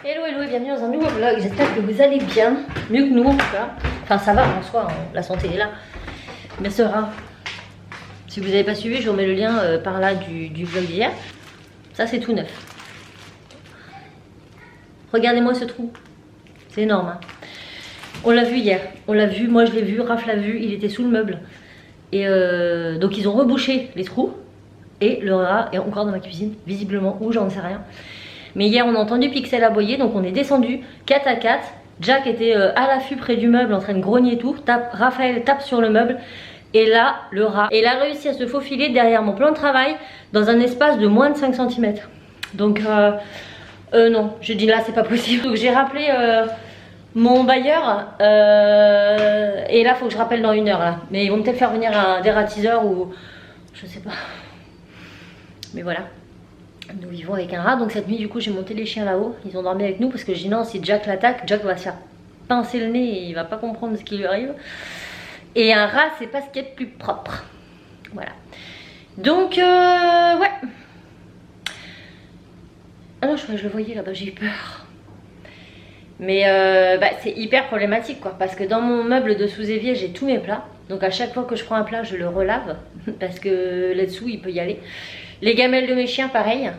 Hello hello et bienvenue dans un nouveau vlog, j'espère que vous allez bien, mieux que nous en tout cas. Enfin ça va en soi, hein. La santé est là. Mais ce rat, si vous n'avez pas suivi, je vous mets le lien par là du vlog d'hier. Ça c'est tout neuf. Regardez-moi ce trou, c'est énorme hein. On l'a vu hier, on l'a vu, moi je l'ai vu, Raph l'a vu, il était sous le meuble. Et donc ils ont rebouché les trous. Et le rat est encore dans ma cuisine, visiblement, ou j'en sais rien. Mais hier on a entendu Pixel aboyer, donc on est descendu 4 à 4. Jack était à l'affût près du meuble en train de grogner tout. Raphaël tape sur le meuble. Et là, le rat, il a réussi à se faufiler derrière mon plan de travail dans un espace de moins de 5 cm. Donc non, j'ai dit là c'est pas possible. Donc j'ai rappelé mon bailleur. Et là faut que je rappelle dans 1 heure là. Mais ils vont peut-être faire venir un dératiseur ou je sais pas. Mais voilà. Nous vivons avec un rat, donc cette nuit du coup j'ai monté les chiens là-haut. Ils ont dormi avec nous parce que je dis non, si Jack l'attaque, Jack va se faire pincer le nez et il va pas comprendre ce qui lui arrive. Et un rat c'est pas ce qui est le plus propre. Voilà. Donc ouais. Ah non, je crois que je le voyais là-bas, j'ai eu peur. Mais c'est hyper problématique quoi, parce que dans mon meuble de sous-évier j'ai tous mes plats. Donc à chaque fois que je prends un plat je le relave parce que là-dessous il peut y aller. Les gamelles de mes chiens pareil,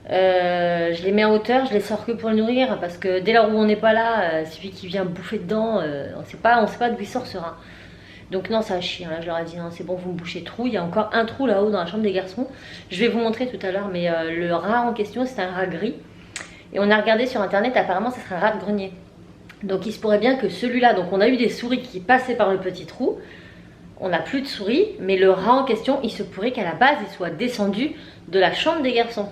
je les mets en hauteur, je les sors que pour le nourrir parce que dès lors où on n'est pas là, celui qui vient bouffer dedans, on sait pas d'où il sort ce rat. Donc non ça chie, là je leur ai dit non c'est bon vous me bouchez trou, il y a encore un trou là-haut dans la chambre des garçons. Je vais vous montrer tout à l'heure mais le rat en question c'est un rat gris. Et on a regardé sur internet, apparemment ça serait un rat de grenier. Donc il se pourrait bien que celui-là, donc on a eu des souris qui passaient par le petit trou. On n'a plus de souris, mais le rat en question, il se pourrait qu'à la base, il soit descendu de la chambre des garçons.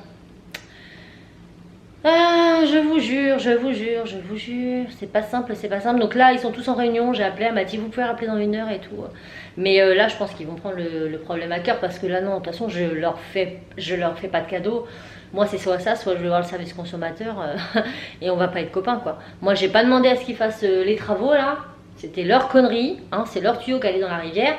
Ah, je vous jure, c'est pas simple, c'est pas simple. Donc là, ils sont tous en réunion, j'ai appelé, elle m'a dit, vous pouvez rappeler dans 1 heure et tout. Mais là, je pense qu'ils vont prendre le problème à cœur, parce que là, non, de toute façon, je leur fais pas de cadeau. Moi, c'est soit ça, soit je vais voir le service consommateur, et on va pas être copains, quoi. Moi, j'ai pas demandé à ce qu'ils fassent les travaux, là. C'était leur connerie, hein, c'est leur tuyau qui allait dans la rivière.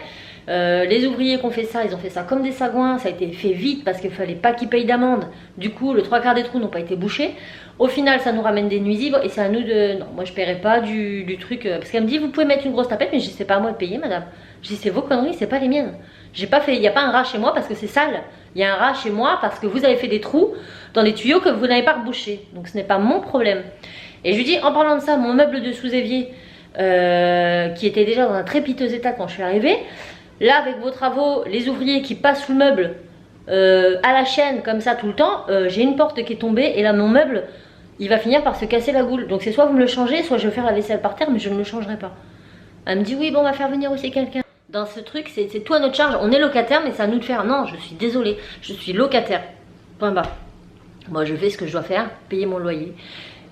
Les ouvriers qui ont fait ça, ils ont fait ça comme des sagouins. Ça a été fait vite parce qu'il fallait pas qu'ils payent d'amende. Du coup, le 3/4 des trous n'ont pas été bouchés. Au final, ça nous ramène des nuisibles et c'est à nous de... Non, moi je paierai pas du truc. Parce qu'elle me dit, vous pouvez mettre une grosse tapette, mais je dis, c'est pas à moi de payer, madame. Je dis, c'est vos conneries, c'est pas les miennes. J'ai pas fait, il n'y a pas un rat chez moi parce que c'est sale. Il y a un rat chez moi parce que vous avez fait des trous dans les tuyaux que vous n'avez pas rebouchés. Donc ce n'est pas mon problème. Et je lui dis, en parlant de ça, mon meuble de sous-évier, qui était déjà dans un très piteux état quand je suis arrivée. Là avec vos travaux, les ouvriers qui passent sous le meuble à la chaîne comme ça tout le temps, j'ai une porte qui est tombée et là mon meuble il va finir par se casser la goule. Donc c'est soit vous me le changez, soit je vais faire la vaisselle par terre, mais je ne le changerai pas. Elle me dit oui bon on va faire venir aussi quelqu'un. Dans ce truc c'est tout à notre charge, on est locataire mais c'est à nous de faire. Non je suis désolée, je suis locataire. Point barre. Moi je fais ce que je dois faire, payer mon loyer,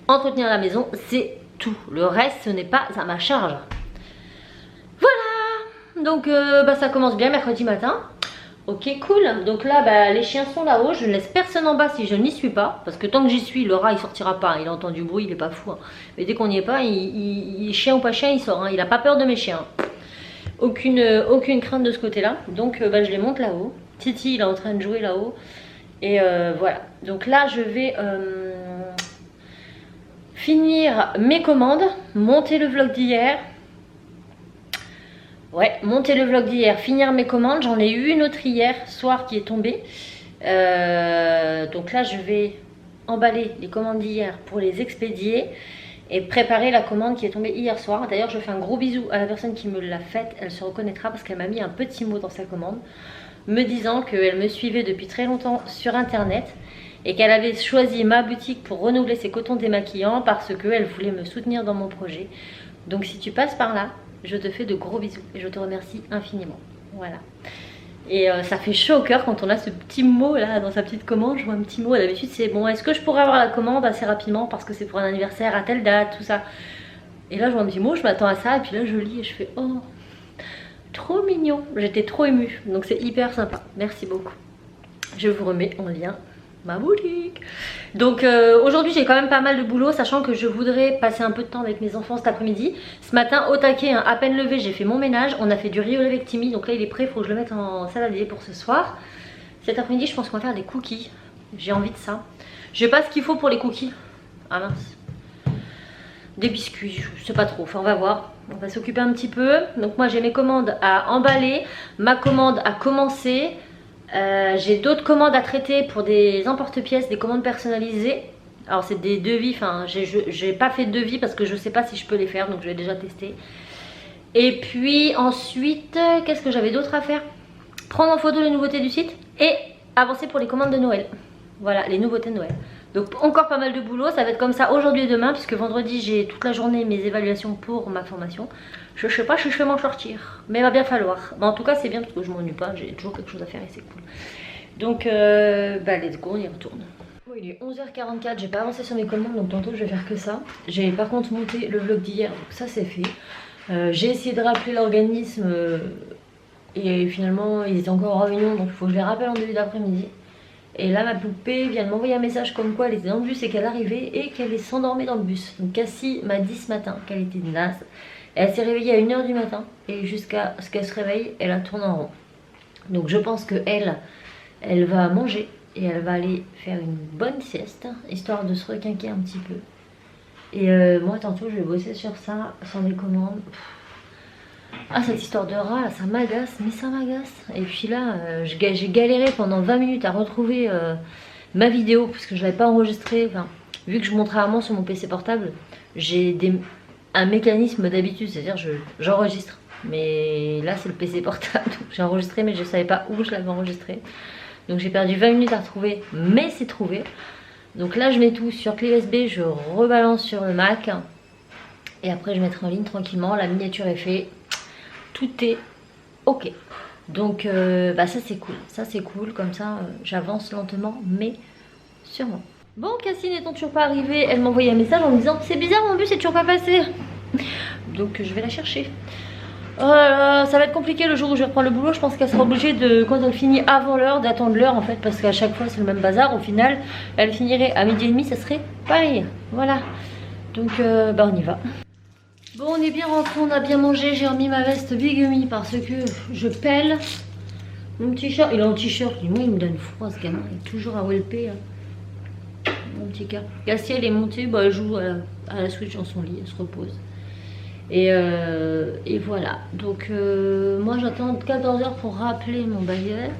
entretenir la maison, c'est tout. Le reste ce n'est pas à ma charge. Voilà. Donc ça commence bien mercredi matin. Ok cool. Donc là les chiens sont là-haut. Je ne laisse personne en bas si je n'y suis pas. Parce que tant que j'y suis le rat il sortira pas. Il a entendu du bruit, il est pas fou hein. Mais dès qu'on n'y est pas, chien ou pas chien il sort hein. Il a pas peur de mes chiens. Aucune crainte de ce côté là. Donc je les monte là-haut. Titi il est en train de jouer là-haut. Et voilà. Donc là je vais finir mes commandes, monter le vlog d'hier. Ouais, monter le vlog d'hier, finir mes commandes. J'en ai eu une autre hier soir qui est tombée. Donc là, je vais emballer les commandes d'hier pour les expédier et préparer la commande qui est tombée hier soir. D'ailleurs, je fais un gros bisou à la personne qui me l'a faite. Elle se reconnaîtra parce qu'elle m'a mis un petit mot dans sa commande me disant qu'elle me suivait depuis très longtemps sur internet et qu'elle avait choisi ma boutique pour renouveler ses cotons démaquillants parce qu'elle voulait me soutenir dans mon projet. Donc si tu passes par là, je te fais de gros bisous et je te remercie infiniment. Voilà. Et ça fait chaud au cœur quand on a ce petit mot là dans sa petite commande. Je vois un petit mot, d'habitude c'est bon, est-ce que je pourrais avoir la commande assez rapidement parce que c'est pour un anniversaire à telle date, tout ça. Et là je vois un petit mot, je m'attends à ça et puis là je lis et je fais oh, trop mignon. J'étais trop émue, donc c'est hyper sympa. Merci beaucoup. Je vous remets en lien ma boutique. Donc aujourd'hui j'ai quand même pas mal de boulot, sachant que je voudrais passer un peu de temps avec mes enfants cet après-midi. Ce matin au taquet, hein, à peine levé, j'ai fait mon ménage. On a fait du riz au lait avec Timmy, donc là il est prêt, il faut que je le mette en saladier pour ce soir. Cet après-midi je pense qu'on va faire des cookies. J'ai envie de ça. Je sais pas ce qu'il faut pour les cookies. Ah mince. des biscuits, je sais pas trop, enfin on va voir. On va s'occuper un petit peu. Donc moi j'ai mes commandes à emballer, ma commande à commencer. J'ai d'autres commandes à traiter pour des emporte-pièces, des commandes personnalisées. Alors c'est des devis, enfin j'ai pas fait de devis parce que je sais pas si je peux les faire, donc je vais déjà tester. Et puis ensuite, qu'est-ce que j'avais d'autre à faire? Prendre en photo les nouveautés du site et avancer pour les commandes de Noël. Voilà, les nouveautés de Noël. Donc encore pas mal de boulot, ça va être comme ça aujourd'hui et demain, puisque vendredi j'ai toute la journée mes évaluations pour ma formation. Je sais pas si je vais m'en sortir, mais il va bien falloir. Mais en tout cas c'est bien parce que je m'ennuie pas, j'ai toujours quelque chose à faire et c'est cool. Donc let's go, on y retourne. Bon, il est 11h44, j'ai pas avancé sur mes commandes, donc tantôt je vais faire que ça. J'ai par contre monté le vlog d'hier, donc ça c'est fait. J'ai essayé de rappeler l'organisme et finalement ils étaient encore en réunion, donc il faut que je les rappelle en début d'après-midi. Et là ma poupée vient de m'envoyer un message comme quoi elle était dans le bus et qu'elle arrivait et qu'elle s'endormait dans le bus. Donc Cassie m'a dit ce matin qu'elle était naze. Elle s'est réveillée à 1h du matin et jusqu'à ce qu'elle se réveille, elle a tourné en rond. Donc je pense que elle va manger et elle va aller faire une bonne sieste, histoire de se requinquer un petit peu. Et moi tantôt je vais bosser sur ça, sur mes commandes. Ah, cette histoire de rat là, ça m'agace, mais ça m'agace. Et puis là, j'ai galéré pendant 20 minutes à retrouver ma vidéo parce que je l'avais pas enregistrée. Enfin, vu que je montre rarement sur mon PC portable, j'ai un mécanisme d'habitude, c'est-à-dire j'enregistre. Mais là, c'est le PC portable, donc j'ai enregistré, mais je savais pas où je l'avais enregistré. Donc j'ai perdu 20 minutes à retrouver, mais c'est trouvé. Donc là, je mets tout sur clé USB, je rebalance sur le Mac. Et après, je mettrai en ligne tranquillement. La miniature est faite. Tout est ok. Donc ça c'est cool, comme ça j'avance lentement mais sûrement. Bon, Cassie n'étant toujours pas arrivée, elle m'a envoyé un message en me disant c'est bizarre, mon bus est toujours pas passé. Donc je vais la chercher. Oh là là, ça va être compliqué le jour où je vais reprendre le boulot. Je pense qu'elle sera obligée de, quand elle finit avant l'heure, d'attendre l'heure en fait, parce qu'à chaque fois c'est le même bazar. Au final elle finirait à 12h30, ça serait pareil. Voilà, donc on y va. Bon, on est bien rentré, on a bien mangé, j'ai remis ma veste Bigumi parce que je pèle. Mon t-shirt, il est en t-shirt, moi il me donne froid ce gamin, il est toujours à OLP. Hein. Mon petit gars. Cassie elle est montée, elle joue à la Switch dans son lit, elle se repose. Et voilà, donc moi j'attends 14h pour rappeler mon bailleur.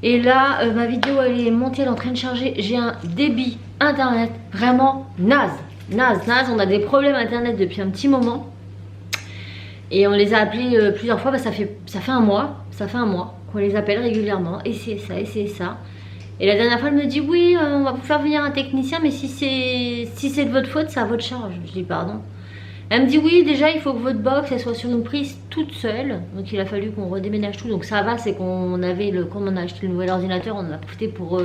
Et là, ma vidéo elle est montée, elle est en train de charger, j'ai un débit internet vraiment naze. Naze, on a des problèmes internet depuis un petit moment et on les a appelés plusieurs fois, ça fait un mois qu'on les appelle régulièrement, essayez ça. Et la dernière fois elle me dit oui, on va vous faire venir un technicien, mais si c'est de votre faute, c'est à votre charge. Je dis pardon. Elle me dit oui, déjà il faut que votre box elle soit sur une prise toute seule, donc il a fallu qu'on redéménage tout, donc ça va, c'est qu'on avait comme on a acheté le nouvel ordinateur, on en a profité pour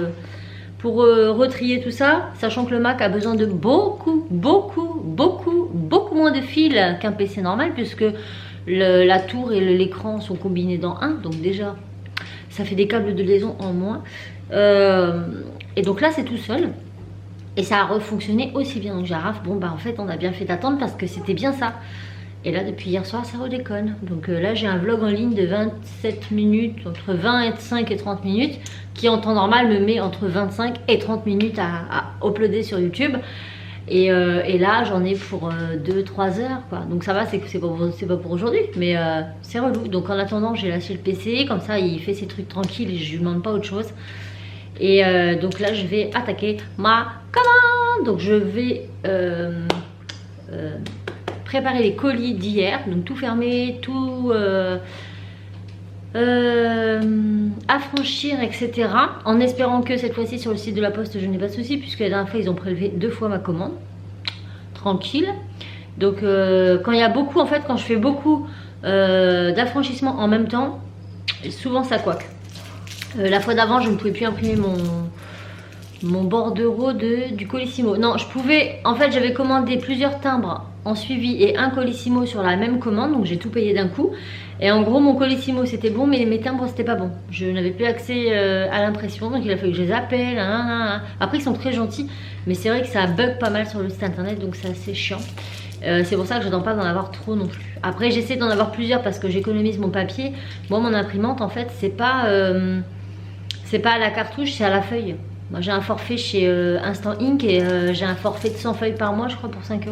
retrier tout ça, sachant que le Mac a besoin de beaucoup moins de fils qu'un PC normal, puisque la tour et l'écran sont combinés dans un, donc déjà ça fait des câbles de liaison en moins. Et donc là c'est tout seul et ça a refonctionné aussi bien. Donc j'ai raf, en fait on a bien fait d'attendre parce que c'était bien ça. Et là depuis hier soir ça redéconne. Donc là j'ai un vlog en ligne de 27 minutes, entre 25 et 30 minutes, qui en temps normal me met entre 25 et 30 minutes à uploader sur YouTube. Et là j'en ai pour 2-3 heures quoi. Donc ça va, c'est pas pour aujourd'hui, mais c'est relou. Donc en attendant j'ai lâché le PC, comme ça il fait ses trucs tranquilles et je lui demande pas autre chose. Et donc là je vais attaquer ma commande. Donc je vais préparer les colis d'hier, donc tout fermer, tout affranchir, etc. En espérant que cette fois-ci sur le site de la Poste je n'ai pas de soucis, puisque la dernière fois ils ont prélevé 2 fois ma commande. Tranquille. Donc quand il y a beaucoup, en fait quand je fais beaucoup d'affranchissement en même temps, souvent ça couac. La fois d'avant je ne pouvais plus imprimer mon bordereau du Colissimo. Non, je pouvais, en fait j'avais commandé plusieurs timbres en suivi et un Colissimo sur la même commande, donc j'ai tout payé d'un coup. Et en gros mon Colissimo c'était bon, mais mes timbres c'était pas bon. Je n'avais plus accès à l'impression, donc il a fallu que je les appelle. Après ils sont très gentils, mais c'est vrai que ça bug pas mal sur le site internet, donc c'est assez chiant. C'est pour ça que j'attends pas d'en avoir trop non plus. Après j'essaie d'en avoir plusieurs parce que j'économise mon papier. Moi mon imprimante en fait c'est pas à la cartouche, c'est à la feuille. Moi j'ai un forfait chez Instant Ink et j'ai un forfait de 100 feuilles par mois je crois pour 5 €.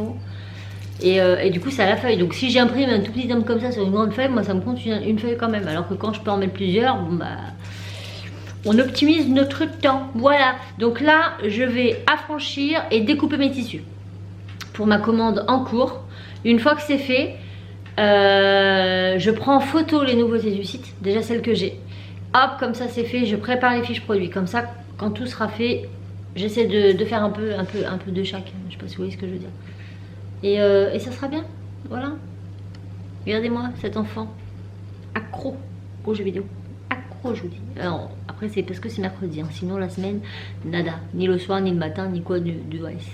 Et du coup c'est à la feuille. Donc si j'imprime un tout petit homme comme ça sur une grande feuille, moi ça me compte une feuille quand même. Alors que quand je peux en mettre plusieurs, bon bah on optimise notre temps. Voilà, donc là je vais affranchir et découper mes tissus pour ma commande en cours. Une fois que c'est fait, je prends en photo les nouveautés du site, déjà celles que j'ai. Hop, comme ça c'est fait, je prépare les fiches produits. Comme ça, quand tout sera fait, j'essaie de faire un peu de chaque. Je sais pas si vous voyez ce que je veux dire. Et ça sera bien, voilà. Regardez-moi cet enfant accro aux jeux vidéo. Accro, je vous dis. Alors, après c'est parce que c'est mercredi, hein. Sinon la semaine, nada. Ni le soir, ni le matin, ni quoi de ice.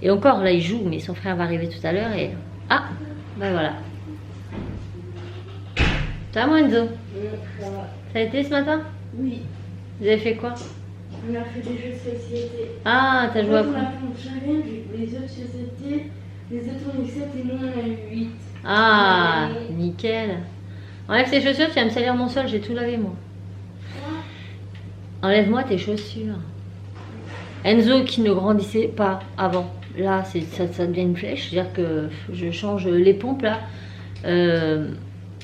Et encore, là il joue, mais son frère va arriver tout à l'heure et... Ah, ben voilà. Ça va, mon Enzo? Ça va. Ça a été ce matin? Oui. Vous avez fait quoi? On a fait des jeux de société. Ah, t'as joué à On quoi? a fait un challenge, les autres sociétés, les autres ont eu 7 et nous on a eu 8. Ah, nickel. Enlève tes chaussures, tu vas me salir mon sol, j'ai tout lavé moi. Enlève-moi tes chaussures. Enzo qui ne grandissait pas avant. Là, ça devient une flèche, c'est-à-dire que je change les pompes là.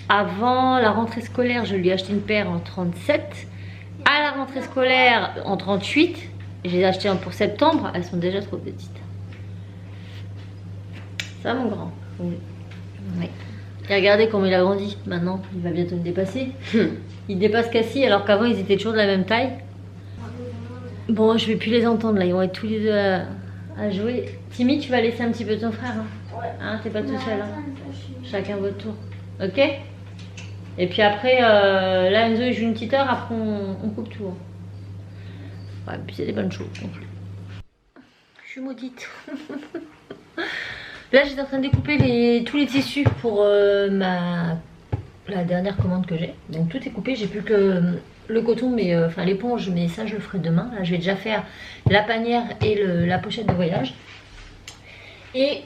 Avant la rentrée scolaire, je lui ai acheté une paire en 37. À la rentrée scolaire, en 38. Je les ai achetées pour septembre, elles sont déjà trop petites. Ça, mon grand. Oui. Oui. Et regardez comment il a grandi. Maintenant, il va bientôt me dépasser. Il dépasse Cassie alors qu'avant, ils étaient toujours de la même taille. Bon, je vais plus les entendre là. Ils vont être tous les deux à jouer. Timmy, tu vas laisser un petit peu ton frère. Hein, Ouais. hein, t'es pas tout seul. Hein. Chacun votre tour. Ok? Et puis après, là, Enzo il joue une petite heure. Après, on coupe tout. Hein. Ouais, puis c'est des bonnes choses. Donc. Je suis maudite. Là, j'étais en train de découper tous les tissus pour la dernière commande que j'ai. Donc tout est coupé, j'ai plus que le coton, mais enfin l'éponge, mais ça je le ferai demain. Là, je vais déjà faire la panière et la pochette de voyage. Et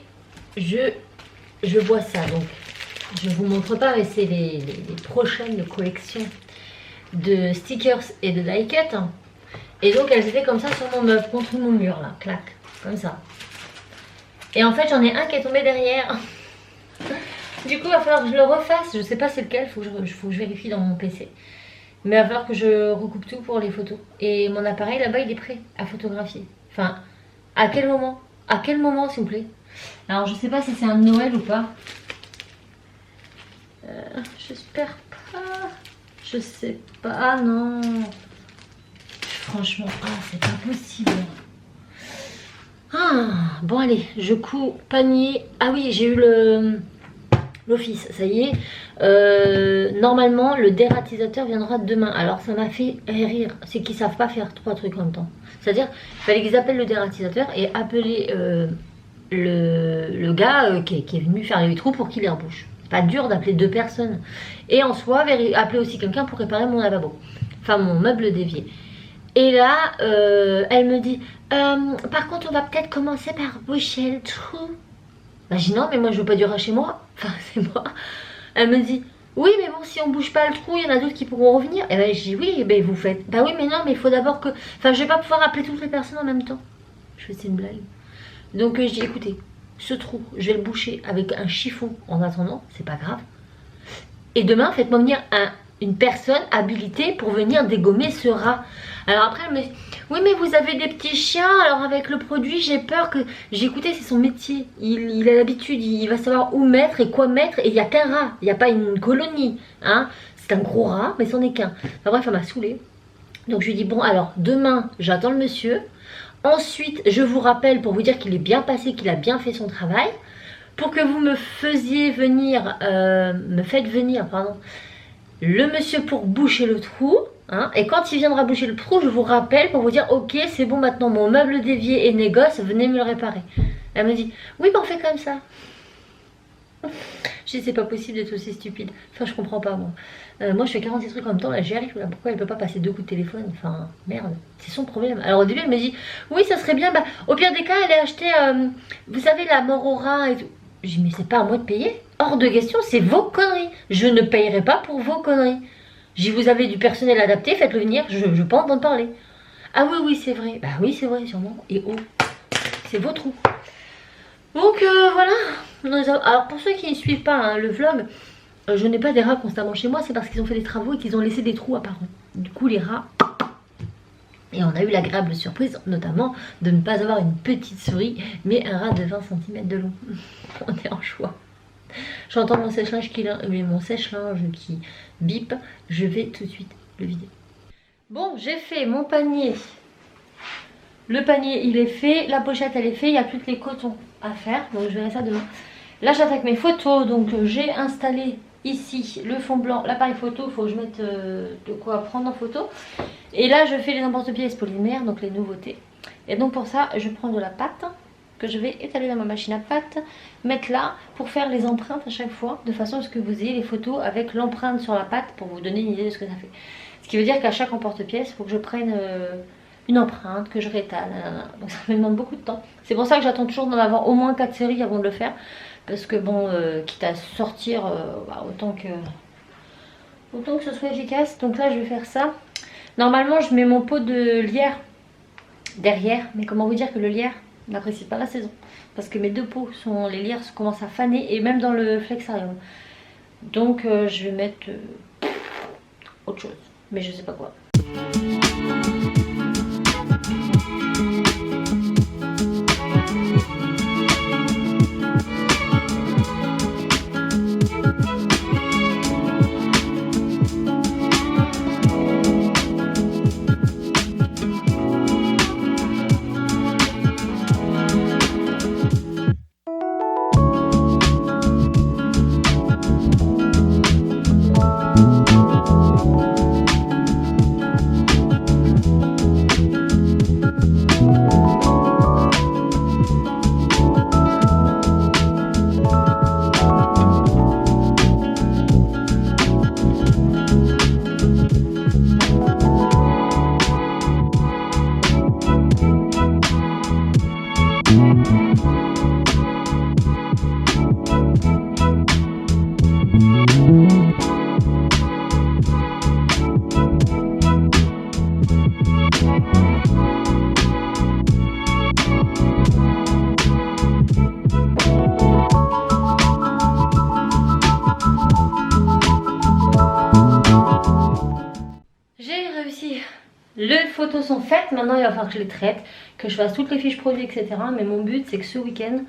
je vois ça. Donc je vous montre pas, mais c'est les prochaines collections de stickers et de die cut. Et donc elles étaient comme ça sur mon meuble, contre mon mur là, clac, comme ça. Et en fait, j'en ai un qui est tombé derrière. Du coup, il va falloir que je le refasse. Je sais pas c'est lequel, faut que je vérifie dans mon PC. Mais il va falloir que je recoupe tout pour les photos. Et mon appareil là-bas, il est prêt à photographier. Enfin, à quel moment? À quel moment, s'il vous plaît? Alors, je sais pas si c'est un Noël ou pas. J'espère pas. Je sais pas. Ah non. Franchement, c'est pas possible. Ah, bon allez, je couds panier. Ah oui, j'ai eu l'office, ça y est. Normalement, le dératisateur viendra demain. Alors ça m'a fait rire, c'est qu'ils savent pas faire 3 trucs en même temps. C'est-à-dire, il fallait qu'ils appellent le dératisateur et appeler le gars qui est venu faire les vitraux pour qu'il les rebouche. C'est pas dur d'appeler 2 personnes. Et en soi, appeler aussi quelqu'un pour réparer mon lavabo. Enfin, mon meuble d'évier. Et là, elle me dit, par contre, on va peut-être commencer par boucher le trou. Bah, je dis non, mais moi, je veux pas durer chez moi. Enfin, c'est moi. Elle me dit, oui, mais bon, si on bouge pas le trou, il y en a d'autres qui pourront revenir. Et ben, je dis, oui, ben, vous faites. Bah oui, mais non, mais il faut d'abord que... Enfin, je vais pas pouvoir appeler toutes les personnes en même temps. Je fais, c'est une blague. Donc, je dis, écoutez, ce trou, je vais le boucher avec un chiffon en attendant, c'est pas grave. Et demain, faites-moi venir une personne habilitée pour venir dégommer ce rat. Alors après, elle me dit, oui mais vous avez des petits chiens, alors avec le produit j'ai peur que... J'ai écouté, c'est son métier, il a l'habitude, il va savoir où mettre et quoi mettre, et il n'y a qu'un rat, il n'y a pas une colonie, hein. C'est un gros rat, mais c'en est qu'un. Enfin bref, elle m'a saoulée. Donc je lui dis, bon alors demain j'attends le monsieur, ensuite je vous rappelle pour vous dire qu'il est bien passé, qu'il a bien fait son travail, pour que vous me faisiez venir, le monsieur pour boucher le trou. Hein, et quand il viendra boucher le trou, je vous rappelle pour vous dire, ok, c'est bon, maintenant mon meuble d'évier est négoce, venez me le réparer. Elle me dit, oui, ben on fait comme ça. Je dis, c'est pas possible d'être aussi stupide. Enfin, je comprends pas, moi. Moi, je fais 46 trucs en même temps, là, j'y arrive. Là, pourquoi elle peut pas passer 2 coups de téléphone? Enfin, merde, c'est son problème. Alors, au début, elle me dit, oui, ça serait bien, bah, au pire des cas, elle a acheté, vous savez, la mort au rat et tout. Je dis, mais c'est pas à moi de payer. Hors de question, c'est vos conneries. Je ne payerai pas pour vos conneries. J'ai vous avez du personnel adapté, faites-le venir, je veux pas entendre parler. Ah oui, oui, c'est vrai. Bah oui, c'est vrai, sûrement. Et oh, c'est vos trous. Donc voilà. Alors pour ceux qui ne suivent pas hein, le vlog, je n'ai pas des rats constamment chez moi, c'est parce qu'ils ont fait des travaux et qu'ils ont laissé des trous apparents. Du coup les rats... Et on a eu l'agréable surprise notamment de ne pas avoir une petite souris, mais un rat de 20 cm de long. On est en choix. J'entends mon sèche-linge qui bip, je vais tout de suite le vider. Bon, j'ai fait mon panier. Le panier il est fait, la pochette elle est faite, il n'y a plus que les cotons à faire, donc je verrai ça demain. Là j'attaque mes photos, donc j'ai installé ici le fond blanc, l'appareil photo, il faut que je mette de quoi prendre en photo. Et là je fais les emporte-pièces polymères, donc les nouveautés. Et donc pour ça je prends de la pâte que je vais étaler dans ma machine à pâte, mettre là pour faire les empreintes à chaque fois, de façon à ce que vous ayez les photos avec l'empreinte sur la pâte pour vous donner une idée de ce que ça fait. Ce qui veut dire qu'à chaque emporte-pièce, il faut que je prenne une empreinte, que je réétale, donc ça me demande beaucoup de temps. C'est pour ça que j'attends toujours d'en avoir au moins 4 séries avant de le faire, parce que bon, quitte à sortir, autant que ce soit efficace. Donc là je vais faire ça. Normalement je mets mon pot de lierre derrière, mais comment vous dire que le lierre n'apprécie pas la saison, parce que mes deux pots sont, les lierres commencent à faner, et même dans le flexarium. Donc je vais mettre autre chose, mais je sais pas quoi. Les photos sont faites, maintenant il va falloir que je les traite, que je fasse toutes les fiches produits, etc. Mais mon but c'est que ce week-end,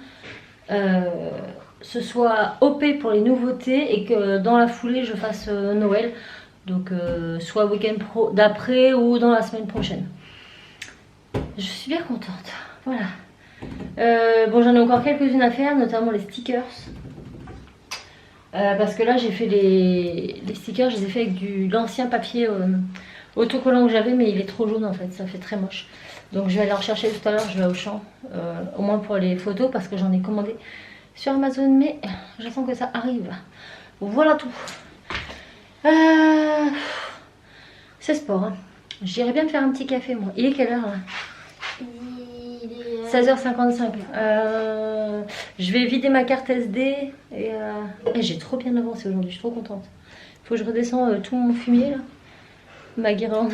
ce soit OP pour les nouveautés et que dans la foulée je fasse Noël. Donc soit week-end d'après ou dans la semaine prochaine. Je suis bien contente, voilà. Bon, j'en ai encore quelques-unes à faire, notamment les stickers. Parce que là j'ai fait les stickers, je les ai fait avec l'ancien papier autocollant que j'avais, mais il est trop jaune en fait, ça fait très moche. Donc je vais aller en chercher tout à l'heure, je vais au champ, au moins pour les photos, parce que j'en ai commandé sur Amazon, mais j'attends que ça arrive. Voilà tout. C'est sport, hein. J'irais bien me faire un petit café moi. Il est quelle heure là? 16h55. Je vais vider ma carte SD et j'ai trop bien avancé aujourd'hui, je suis trop contente. Faut que je redescends tout mon fumier là, ma guirlande.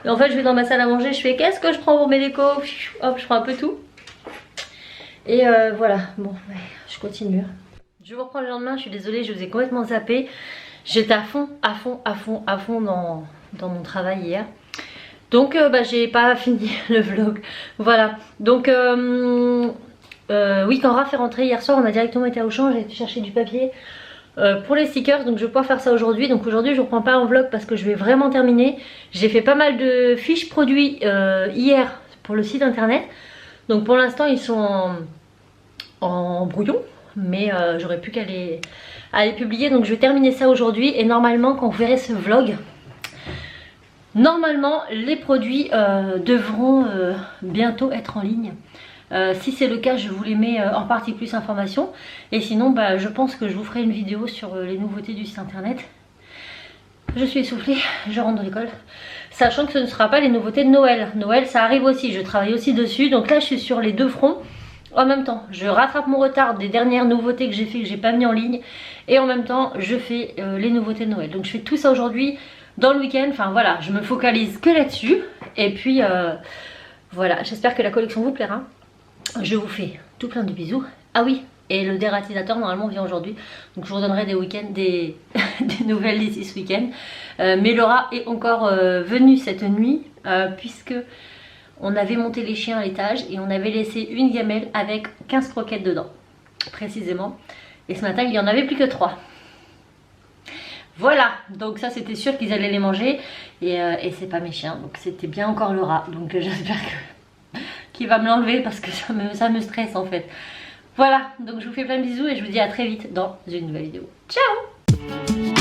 Et en fait je vais dans ma salle à manger, je fais qu'est-ce que je prends pour mes décos, hop je prends un peu tout. Et voilà, bon ouais, je continue. Je vous reprends le lendemain, je suis désolée, je vous ai complètement zappé. J'étais à fond dans mon travail hier. Donc j'ai pas fini le vlog. Voilà. Donc oui, quand Raph est rentré hier soir, on a directement été au champ, j'ai été chercher du papier pour les stickers. Donc je vais pouvoir faire ça aujourd'hui. Donc aujourd'hui je ne reprends pas en vlog parce que je vais vraiment terminer. J'ai fait pas mal de fiches produits hier pour le site internet. Donc pour l'instant ils sont en brouillon. Mais j'aurais pu qu'à les publier. Donc je vais terminer ça aujourd'hui. Et normalement quand vous verrez ce vlog, normalement les produits devront bientôt être en ligne. Si c'est le cas, je vous les mets en partie plus information. Et sinon je pense que je vous ferai une vidéo sur les nouveautés du site internet. Je suis essoufflée, je rentre de l'école. Sachant que ce ne sera pas les nouveautés de Noël. Noël ça arrive aussi, je travaille aussi dessus. Donc là je suis sur les deux fronts en même temps. Je rattrape mon retard des dernières nouveautés que j'ai fait, que j'ai pas mis en ligne. Et en même temps je fais les nouveautés de Noël. Donc je fais tout ça aujourd'hui dans le week-end. Enfin voilà, je me focalise que là-dessus. Et puis voilà, j'espère que la collection vous plaira. Je vous fais tout plein de bisous Ah oui, et le dératisateur normalement vient aujourd'hui. Donc je vous redonnerai des week-ends, des nouvelles d'ici ce week-end. Mais Laura est encore venue cette nuit puisque on avait monté les chiens à l'étage et on avait laissé une gamelle avec 15 croquettes dedans, précisément. Et ce matin, il n'y en avait plus que 3. Voilà, donc ça c'était sûr qu'ils allaient les manger. Et c'est pas mes chiens, donc c'était bien encore Laura. Donc j'espère qu'il va me l'enlever parce que ça me stresse en fait. Voilà, donc je vous fais plein de bisous et je vous dis à très vite dans une nouvelle vidéo. Ciao!